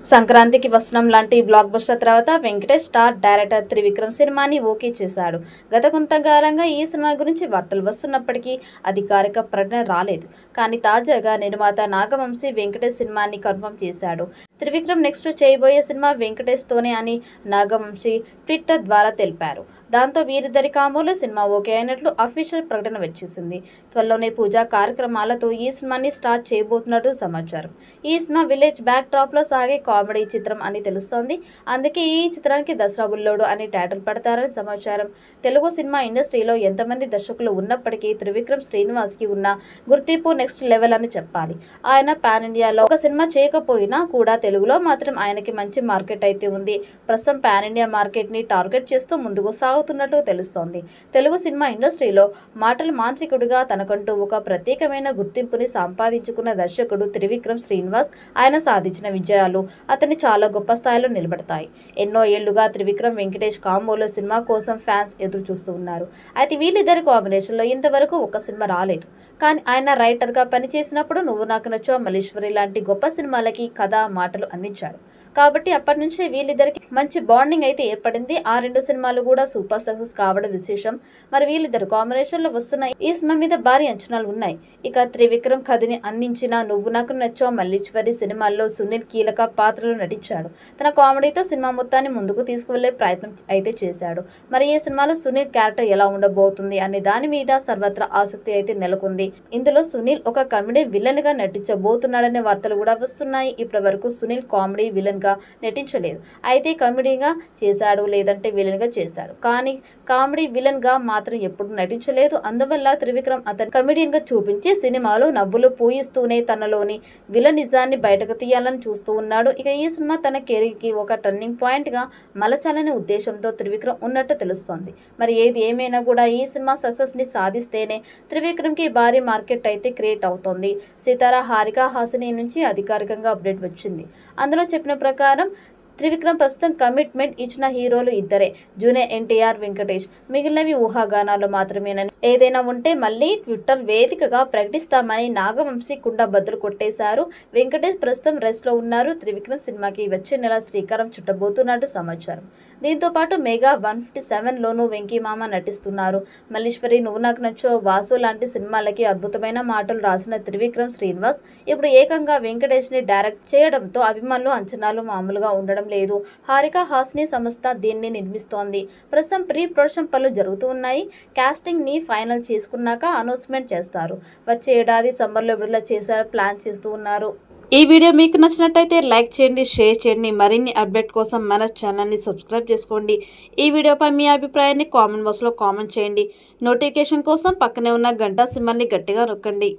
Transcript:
సంక్రాంతికి వసనం లాంటి block buster తర్వాత వెంకటేష్ స్టార్ డైరెక్టర్ త్రివిక్రమ్ సినిమాని ఓకే చేశాడు. గత కొంతకాలంగా ఈ సినిమా గురించి వార్తలు వస్తున్నప్పటికీ అధికారిక ప్రకటన రాలేదు. కానీ తాజాగా నిర్మాత నాగవంశీ వెంకటేష్ సినిమాని కన్ఫర్మ్ చేశాడు. త్రివిక్రమ్ నెక్స్ట్ చేయబోయే సినిమా వెంకటేష్ తోనే అని నాగవంశీ ట్విట్టర్ ద్వారా తెలిపారు. దాంతో వీరిద్దరి కాంబోలో సినిమా ఓకే అయినట్లు అఫీషియల్ ప్రకటన వచ్చేసింది. త్వరలోనే పూజా కార్యక్రమాలతో ఈ సినిమాని స్టార్ట్ చేయబోతున్నట్టు సమాచారం. ఈ సినిమా విలేజ్ బ్యాక్ డ్రాప్ లో సాగే కామెడీ చిత్రం అని తెలుస్తోంది. అందుకే ఈ చిత్రానికి దసరా బుల్లోడు అని టైటిల్ పెడతారని సమాచారం. తెలుగు సినిమా ఇండస్ట్రీలో ఎంతమంది దర్శకులు ఉన్నప్పటికీ త్రివిక్రమ్ శ్రీనివాస్ కి ఉన్న గుర్తింపు నెక్స్ట్ లెవెల్ అని చెప్పాలి. ఆయన పాన్ ఇండియాలో ఒక సినిమా చేయకపోయినా కూడా తెలుగులో మాత్రం ఆయనకి మంచి మార్కెట్ అయితే ఉంది. ప్రస్తుతం పాన్ ఇండియా మార్కెట్ ని టార్గెట్ చేస్తూ ముందుకు సాగుతున్నట్లు తెలుస్తోంది. తెలుగు సినిమా ఇండస్ట్రీలో మాటల మాంత్రికుడిగా తనకంటూ ఒక ప్రత్యేకమైన గుర్తింపుని సంపాదించుకున్న దర్శకుడు త్రివిక్రమ్ శ్రీనివాస్. ఆయన సాధించిన విజయాలు అతన్ని చాలా గొప్ప స్థాయిలో నిలబెడతాయి. ఎన్నో ఏళ్లుగా త్రివిక్రమ్ వెంకటేష్ కాంబోలో సినిమా కోసం ఫ్యాన్స్ ఎదురు చూస్తూ ఉన్నారు. అయితే వీళ్ళిద్దరి కాంబినేషన్లో ఇంతవరకు ఒక సినిమా రాలేదు. కానీ ఆయన రైటర్గా పనిచేసినప్పుడు నువ్వు నాకు నచ్చావు, మల్లీశ్వరి లాంటి గొప్ప సినిమాలకి కథ మాటలు అందించాడు. కాబట్టి అప్పటి నుంచే వీళ్ళిద్దరికి మంచి బాండింగ్ అయితే ఏర్పడింది. ఆ రెండు సినిమాలు కూడా సూపర్ సక్సెస్ కావడం విశేషం. మరి వీళ్ళిద్దరు కాంబినేషన్ లో వస్తున్న ఈ సినిమా మీద భారీ అంచనాలు ఉన్నాయి. ఇక త్రివిక్రమ్ కథని అందించిన నువ్వు నాకు నచ్చావు, మల్లీశ్వరి సినిమాల్లో సునీల్ కీలక పాత్రలో నటించాడు. తన కామెడీతో సినిమా మొత్తాన్ని ముందుకు తీసుకువెళ్లే ప్రయత్నం అయితే చేశాడు. మరి ఈ సినిమాలో సునీల్ క్యారెక్టర్ ఎలా ఉండబోతుంది అనే దాని మీద సర్వత్రా ఆసక్తి అయితే నెలకొంది. ఇందులో సునీల్ ఒక కామెడీ విలన్ గా నటించబోతున్నాడనే వార్తలు కూడా వస్తున్నాయి. ఇప్పటి వరకు సునీల్ కామెడీ విలన్ గా నటించలేదు. అయితే కామెడీగా చేశాడు, లేదంటే విలన్ గా చేశాడు. కానీ కామెడీ విలన్ గా మాత్రం ఎప్పుడు నటించలేదు. అందువల్ల త్రివిక్రమ్ అతను కమెడియన్ గా చూపించి సినిమాలో నవ్వులు పూయిస్తూనే తనలోని విలనిజాన్ని బయటకు తీయాలని చూస్తూ ఉన్నాడు. ఇక ఈ సినిమా తన కెరీర్ కి ఒక టర్నింగ్ పాయింట్ గా మలచాలనే ఉద్దేశంతో త్రివిక్రమ్ ఉన్నట్టు తెలుస్తోంది. మరి ఏది ఏమైనా కూడా ఈ సినిమా సక్సెస్ ని సాధిస్తేనే త్రివిక్రమ్ కి భారీ మార్కెట్ అయితే క్రియేట్ అవుతోంది. సితారా హారిక హాసిని నుంచి అధికారికంగా అప్డేట్ వచ్చింది. అందులో చెప్పిన ప్రకారం త్రివిక్రమ్ ప్రస్తుతం కమిట్మెంట్ ఇచ్చిన హీరోలు ఇద్దరే, జూనియర్ ఎన్టీఆర్, వెంకటేష్. మిగిలినవి ఊహాగానాలు మాత్రమేనని, ఏదైనా ఉంటే మళ్ళీ ట్విట్టర్ వేదికగా ప్రకటిస్తామని నాగవంశీ కుండ బద్దలు కొట్టేశారు. వెంకటేష్ ప్రస్తుతం రెస్ట్ లో ఉన్నారు. త్రివిక్రమ్ సినిమాకి వచ్చే నెల శ్రీకారం చుట్టబోతున్నట్టు సమాచారం. దీంతో పాటు మెగా 157 లోనూ వెంకీమామ నటిస్తున్నారు. మల్లీశ్వరి, నువ్వు నాకు నచ్చో, వాసు లాంటి సినిమాలకి అద్భుతమైన మాటలు రాసిన త్రివిక్రమ్ శ్రీనివాస్ ఇప్పుడు ఏకంగా వెంకటేష్ ని డైరెక్ట్ చేయడంతో అభిమానులు అంచనాలు మామూలుగా ఉండడం లేదు. హారిక హాసిని సంస్థ దీన్ని నిర్మిస్తోంది. ప్రస్తుతం ప్రీ ప్రొడక్షన్ పనులు జరుగుతూ ఉన్నాయి. కాస్టింగ్ ని ఫైనల్ చేసుకున్నాక అనౌన్స్మెంట్ చేస్తారు. వచ్చే ఏడాది సమ్మర్లో విడుదల చేసే ప్లాన్ చేస్తూ ఉన్నారు. ఈ వీడియో మీకు నచ్చినట్టయితే లైక్ చేయండి, షేర్ చేయండి. మరిన్ని అప్డేట్ కోసం మన ఛానల్ని సబ్స్క్రైబ్ చేసుకోండి. ఈ వీడియోపై మీ అభిప్రాయాన్ని కామెంట్ బాక్స్లో కామెంట్ చేయండి. నోటిఫికేషన్ కోసం పక్కనే ఉన్న గంట సింబల్ని గట్టిగా నొక్కండి.